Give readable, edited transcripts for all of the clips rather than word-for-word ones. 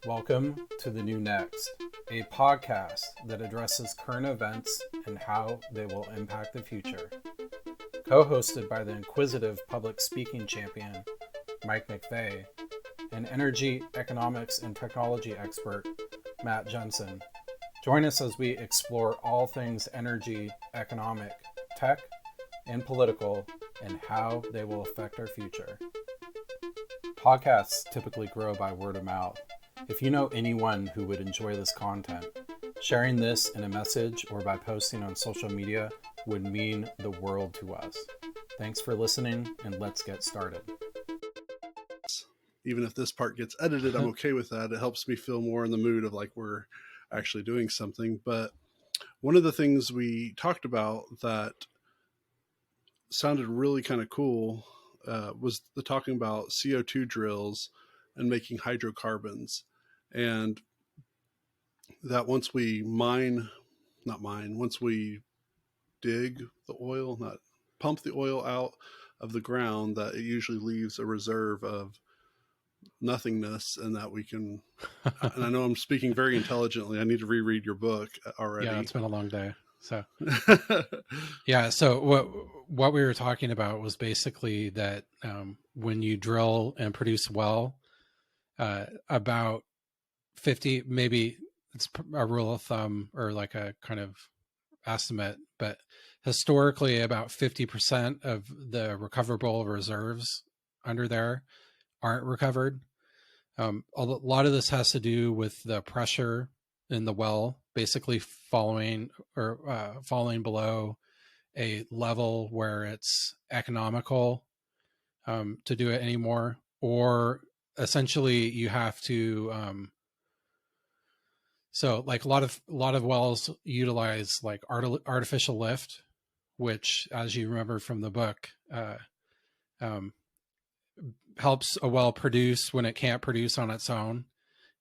Welcome to The New Next, a podcast that addresses current events and how they will impact the future. Co-hosted by the inquisitive public speaking champion, Mike McVeigh, and energy, economics, and technology expert, Matt Jensen. Join us as we explore all things energy, economic, tech, and political, and how they will affect our future. Podcasts typically grow by word of mouth. If you know anyone who would enjoy this content, sharing this in a message or by posting on social media would mean the world to us. Thanks for listening, and let's get started. Even if this part gets edited, I'm okay with that. It helps me feel more in the mood of like we're actually doing something. But one of the things we talked about that sounded really kind of cool was the talking about CO2 drills and making hydrocarbons. And that once we once we dig the oil, not pump the oil out of the ground, that it usually leaves a reserve of nothingness, and that we can, and I know I'm speaking very intelligently. I need to reread your book already. Yeah, it's been a long day. So, yeah. So what we were talking about was basically that when you drill and produce well, about 50, maybe it's a rule of thumb or like a kind of estimate, but historically about 50% of the recoverable reserves under there aren't recovered. A lot of this has to do with the pressure in the well, basically falling below a level where it's economical to do it anymore, or essentially you have to so like a lot of wells utilize like artificial lift, which, as you remember from the book, helps a well produce when it can't produce on its own.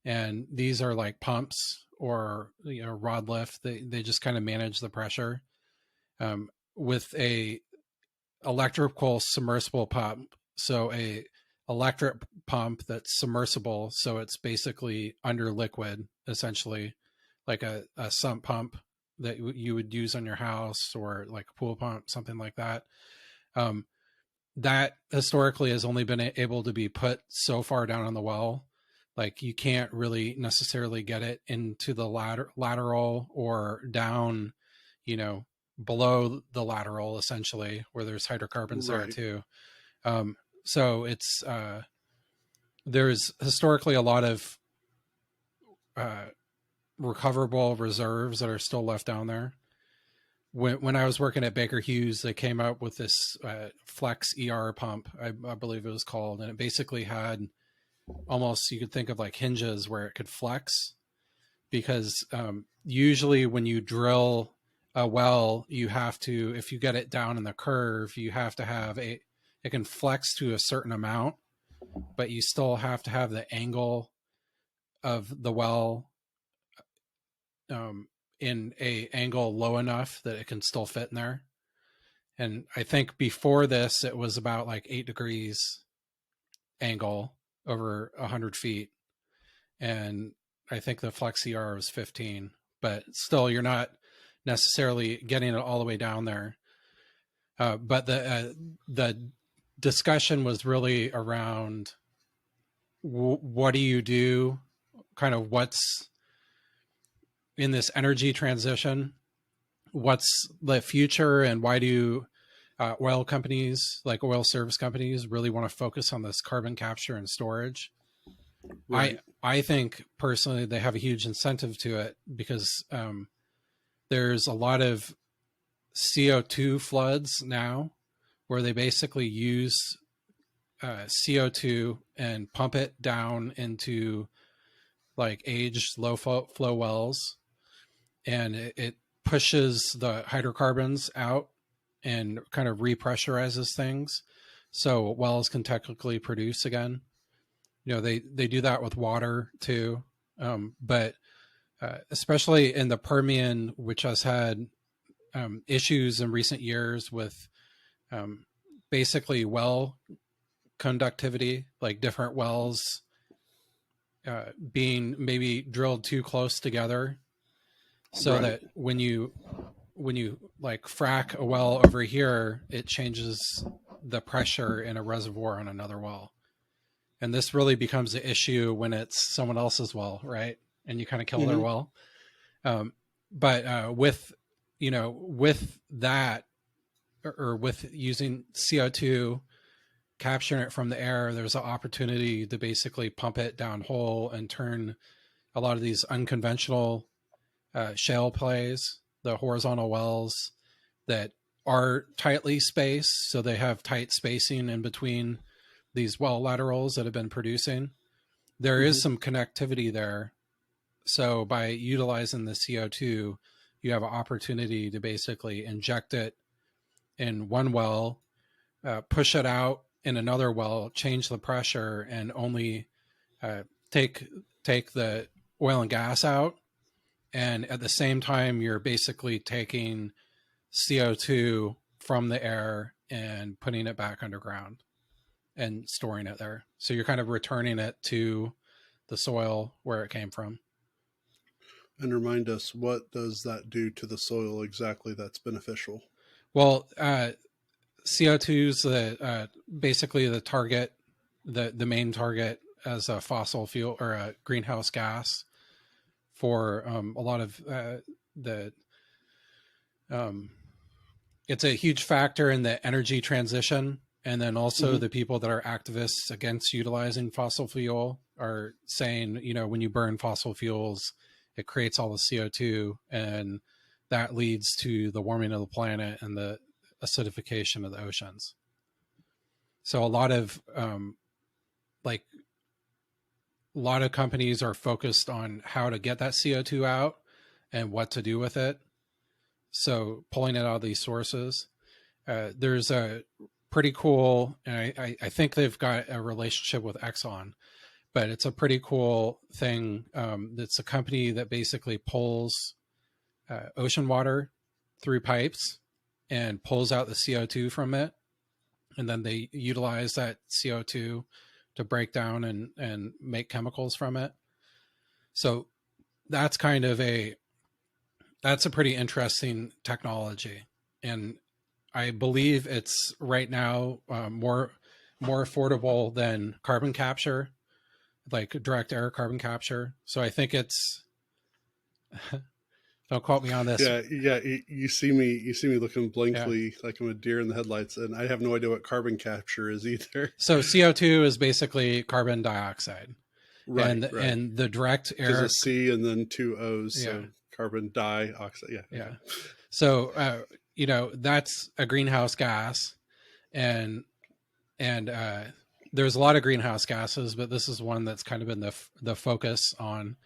And these are like pumps or rod lift. They just kind of manage the pressure with a electrical submersible pump. So a electric pump that's submersible, so it's basically under liquid, essentially, like a sump pump that you would use on your house, or like a pool pump, something like that. That historically has only been able to be put so far down on the well. Like you can't really necessarily get it into the lateral or down, below the lateral, essentially, where there's hydrocarbons Right. there too. So it's there's historically a lot of recoverable reserves that are still left down there. When I was working at Baker Hughes, they came up with this Flex ER pump, I believe it was called, and it basically had almost, you could think of like hinges where it could flex, because usually when you drill a well, you have to, if you get it down in the curve, you have to have it can flex to a certain amount, but you still have to have the angle of the well in a angle low enough that it can still fit in there. And I think before this, it was about like 8 degrees angle over 100 feet. And I think the Flex CR was 15, but still you're not necessarily getting it all the way down there. But the discussion was really around what do you do, kind of what's in this energy transition, what's the future, and why do oil companies, like oil service companies, really want to focus on this carbon capture and storage? Right. I think personally they have a huge incentive to it, because there's a lot of CO2 floods now where they basically use CO2 and pump it down into like aged low flow wells, and it pushes the hydrocarbons out and kind of repressurizes things so wells can technically produce again. They do that with water too, but especially in the Permian, which has had issues in recent years with basically well conductivity, like different wells being maybe drilled too close together, so Right. that when you like frack a well over here, it changes the pressure in a reservoir on another well. And this really becomes an issue when it's someone else's well, right? And you kind of kill their well. But with that, or with using CO2, capturing it from the air, there's an opportunity to basically pump it down hole and turn a lot of these unconventional shale plays, the horizontal wells that are tightly spaced, so they have tight spacing in between these well laterals that have been producing. There is some connectivity there. So by utilizing the CO2, you have an opportunity to basically inject it in one well, push it out in another well, change the pressure, and only take the oil and gas out. And at the same time, you're basically taking CO2 from the air and putting it back underground and storing it there. So you're kind of returning it to the soil where it came from. And remind us, what does that do to the soil exactly that's beneficial? Well, CO2 is basically the target, the main target as a fossil fuel or a greenhouse gas for a lot of it's a huge factor in the energy transition. And then also the people that are activists against utilizing fossil fuel are saying, when you burn fossil fuels, it creates all the CO2, and that leads to the warming of the planet and the acidification of the oceans. So a lot of companies are focused on how to get that CO2 out and what to do with it. So pulling it out of these sources, there's a pretty cool, and I think they've got a relationship with Exxon, but it's a pretty cool thing. It's a company that basically pulls ocean water through pipes and pulls out the CO2 from it. And then they utilize that CO2 to break down and make chemicals from it. So that's a pretty interesting technology. And I believe it's right now more affordable than carbon capture, like direct air carbon capture. So I think it's, don't quote me on this. Yeah. You see me looking blankly like I'm a deer in the headlights, and I have no idea what carbon capture is either. So CO2 is basically carbon dioxide. Right. And the direct air. There's a C and then two O's. Yeah. So carbon dioxide. Yeah. Yeah. So, that's a greenhouse gas, and there's a lot of greenhouse gases, but this is one that's kind of been the focus on.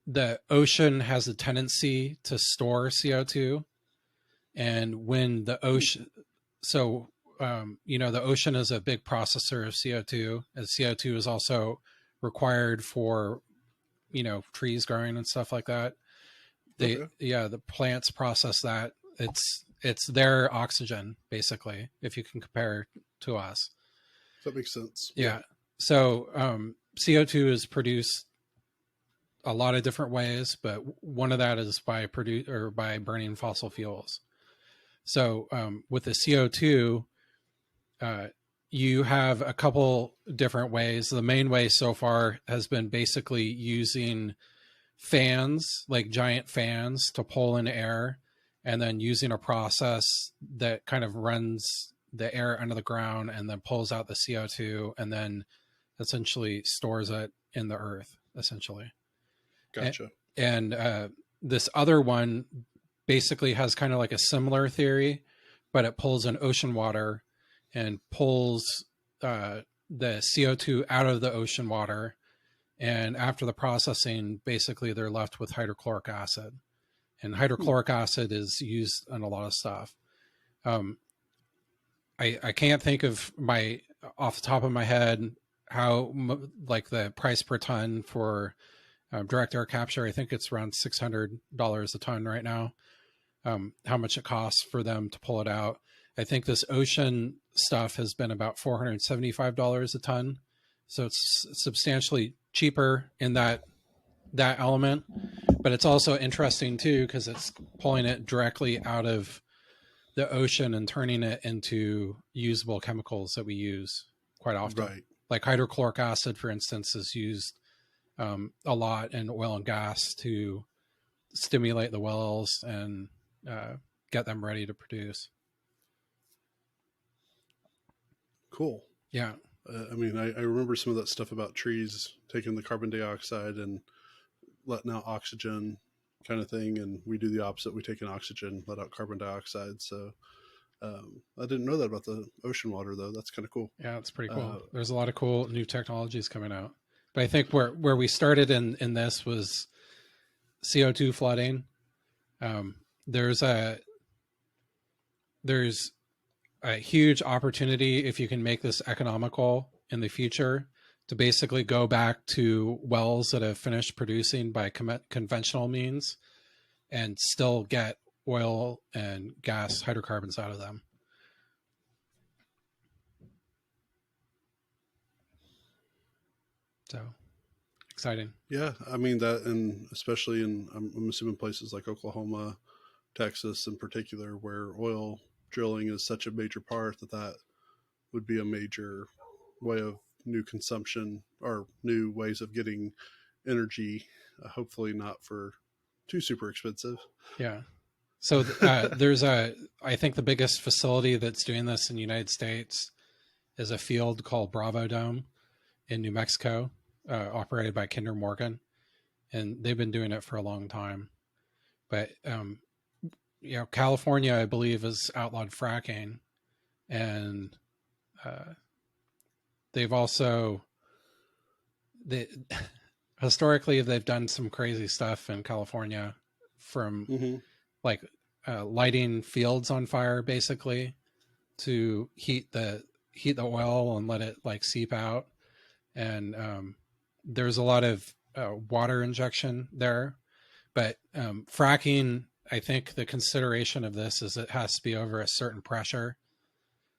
The ocean has a tendency to store CO2, and when the ocean, the ocean is a big processor of CO2, and CO2 is also required for, trees growing and stuff like that. The plants process that. It's their oxygen, basically, if you can compare to us. That makes sense. Yeah. So CO2 is produced a lot of different ways, but one of that is by burning fossil fuels. So with the CO2, you have a couple different ways. The main way so far has been basically using fans, like giant fans, to pull in air, and then using a process that kind of runs the air under the ground and then pulls out the CO2 and then essentially stores it in the earth, essentially. Gotcha. And this other one basically has kind of like a similar theory, but it pulls in ocean water and pulls the CO2 out of the ocean water. And after the processing, basically they're left with hydrochloric acid. And hydrochloric acid is used in a lot of stuff. I can't think of off the top of my head how like the price per ton for direct air capture. I think it's around $600 a ton right now. How much it costs for them to pull it out. I think this ocean stuff has been about $475 a ton. So it's substantially cheaper in that element, but it's also interesting too because it's pulling it directly out of the ocean and turning it into usable chemicals that we use quite often. Right. Like hydrochloric acid, for instance, is used a lot in oil and gas to stimulate the wells and get them ready to produce. Cool. Yeah. I mean, I remember some of that stuff about trees taking the carbon dioxide and letting out oxygen kind of thing. And we do the opposite. We take in oxygen, let out carbon dioxide. So I didn't know that about the ocean water, though. That's kind of cool. Yeah, it's pretty cool. There's a lot of cool new technologies coming out. But I think where we started in this was CO2 flooding. There's a huge opportunity if you can make this economical in the future to basically go back to wells that have finished producing by conventional means and still get oil and gas hydrocarbons out of them. So exciting. Yeah, I mean that, and especially I'm assuming places like Oklahoma, Texas in particular, where oil drilling is such a major part that would be a major way of new consumption or new ways of getting energy. Hopefully not for too super expensive. Yeah. So there's I think the biggest facility that's doing this in the United States is a field called Bravo Dome in New Mexico, operated by Kinder Morgan. And they've been doing it for a long time. But, California, I believe, has outlawed fracking. And they've also, historically, they've done some crazy stuff in California from like lighting fields on fire, basically, to heat the oil and let it like seep out. And there's a lot of water injection there, but fracking, I think the consideration of this is it has to be over a certain pressure.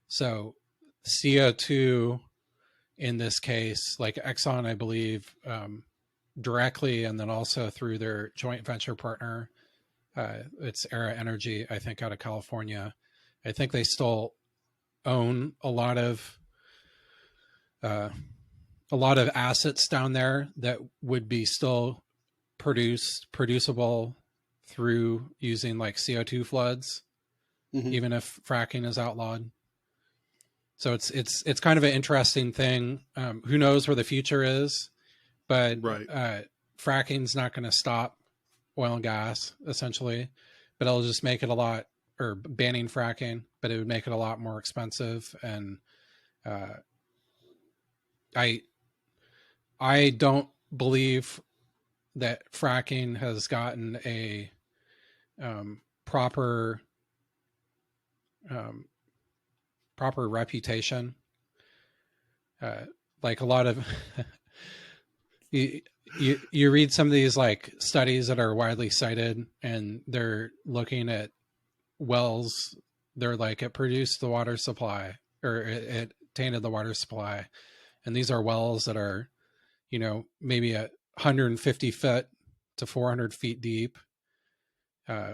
So CO2 in this case, like Exxon, I believe, directly, and then also through their joint venture partner, it's Era Energy, I think, out of California. I think they still own a lot of assets down there that would be still producible through using like CO2 floods, even if fracking is outlawed. So it's kind of an interesting thing. Who knows where the future is, but fracking's not going to stop oil and gas essentially, but it'll just make it a lot, or banning fracking, but it would make it a lot more expensive. And I don't believe that fracking has gotten a proper reputation. Like a lot of you read some of these like studies that are widely cited, and they're looking at wells. They're like, it produced the water supply, or it tainted the water supply, and these are wells that are, maybe 150 foot to 400 feet deep,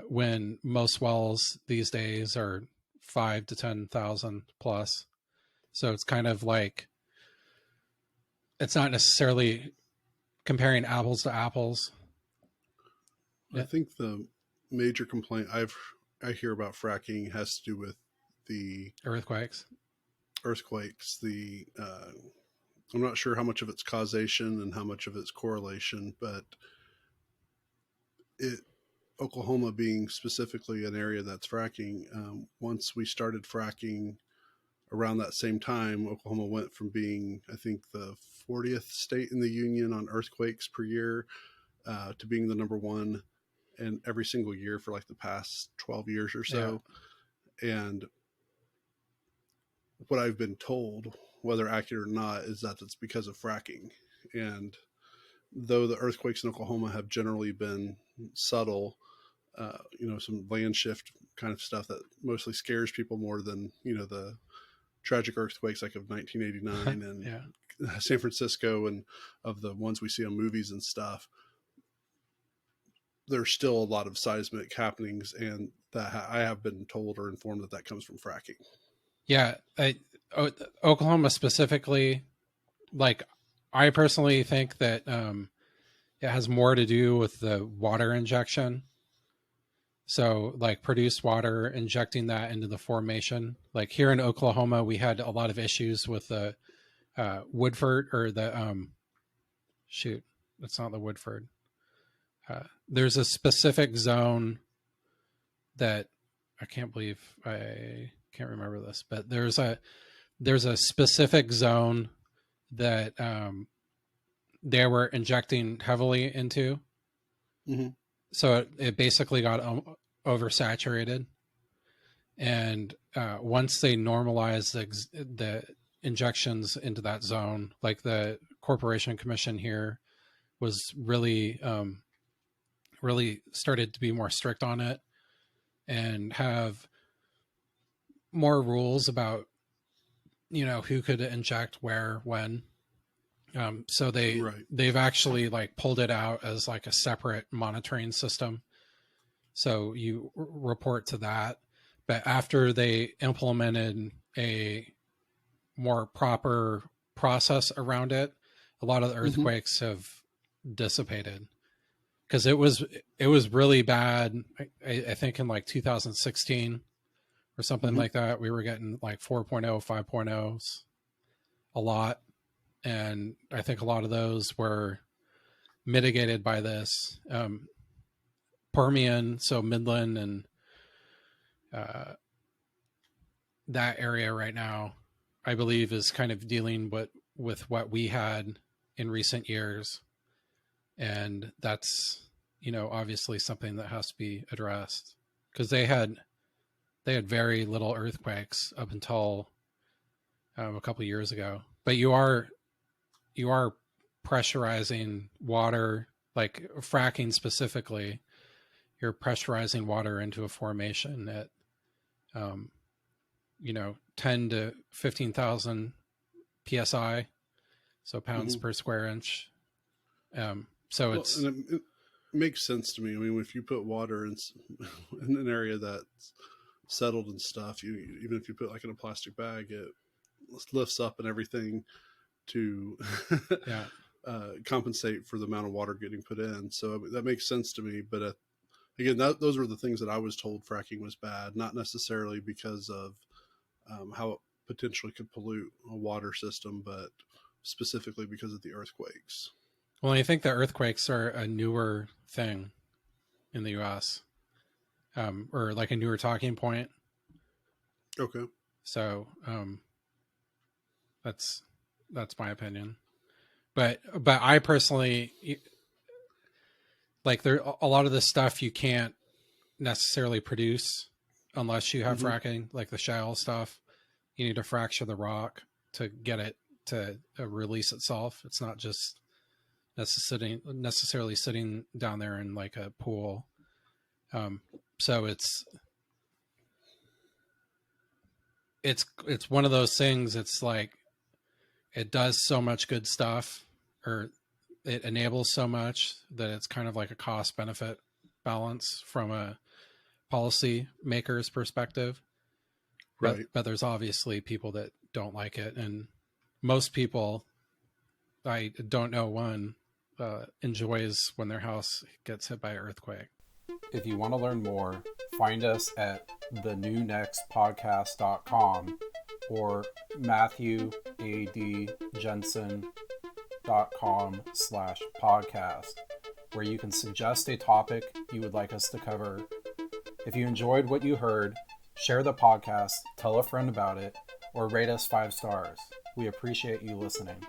when most wells these days are 5 to 10,000 plus. So it's kind of like, it's not necessarily comparing apples to apples. I think the major complaint I hear about fracking has to do with the earthquakes. I'm not sure how much of it's causation and how much of it's correlation, but Oklahoma being specifically an area that's fracking, once we started fracking around that same time, Oklahoma went from being, I think, the 40th state in the union on earthquakes per year to being the number one in every single year for like the past 12 years or so. Yeah. And what I've been told, whether accurate or not, is that it's because of fracking. And though the earthquakes in Oklahoma have generally been subtle, some land shift kind of stuff that mostly scares people more than, the tragic earthquakes like of 1989 and San Francisco and of the ones we see on movies and stuff, there's still a lot of seismic happenings, and that I have been told or informed that comes from fracking. Yeah, Oklahoma specifically, like I personally think that it has more to do with the water injection. So like produced water, injecting that into the formation. Like here in Oklahoma, we had a lot of issues with the Woodford, or the shoot, that's not the Woodford. There's a specific zone that I can't believe I can't remember this, but there's a specific zone that they were injecting heavily into. Mm-hmm. So it basically got oversaturated. And once they normalized the injections into that zone, like the Corporation Commission here was really, really started to be more strict on it and have more rules about, who could inject where, when. So they've actually like pulled it out as like a separate monitoring system. So you report to that. But after they implemented a more proper process around it, a lot of the earthquakes have dissipated, because it was really bad. I think in like 2016 or something like that, we were getting like 4.0, 5.0s a lot. And I think a lot of those were mitigated by this. Permian, so Midland and that area right now, I believe, is kind of dealing with what we had in recent years. And that's, obviously something that has to be addressed, because they had very little earthquakes up until a couple of years ago. But you are pressurizing water, like fracking specifically. You're pressurizing water into a formation at 10 to 15,000 psi, so pounds per square inch. So it's, it makes sense to me. I mean, if you put water in an area that's settled and stuff, even if you put like in a plastic bag, it lifts up and everything to compensate for the amount of water getting put in. So that makes sense to me. But again, those were the things that I was told fracking was bad, not necessarily because of how it potentially could pollute a water system, but specifically because of the earthquakes. Well, I think the earthquakes are a newer thing in the U.S., or like a newer talking point. Okay. So that's my opinion. But I personally, like, there a lot of the stuff you can't necessarily produce unless you have fracking, like the shale stuff. You need to fracture the rock to get it to release itself. It's not just necessarily sitting down there in like a pool. So it's one of those things. It's like, it does so much good stuff, or it enables so much, that it's kind of like a cost benefit balance from a policy maker's perspective. Right. But there's obviously people that don't like it. And most people, I don't know one, enjoys when their house gets hit by an earthquake. If you want to learn more, find us at thenewnextpodcast.com or matthewADjensen.com/podcast, where you can suggest a topic you would like us to cover. If you enjoyed what you heard, share the podcast, tell a friend about it, or rate us 5 stars. We appreciate you listening.